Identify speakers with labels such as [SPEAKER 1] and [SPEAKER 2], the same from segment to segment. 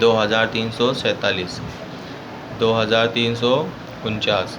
[SPEAKER 1] 2347، 2349،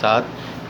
[SPEAKER 1] 7،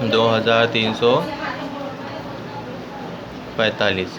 [SPEAKER 1] 2345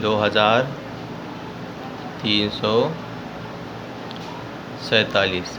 [SPEAKER 1] 2347.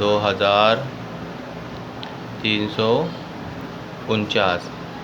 [SPEAKER 1] 2349.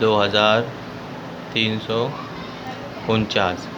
[SPEAKER 1] 2349،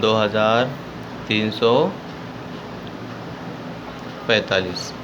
[SPEAKER 1] 2345.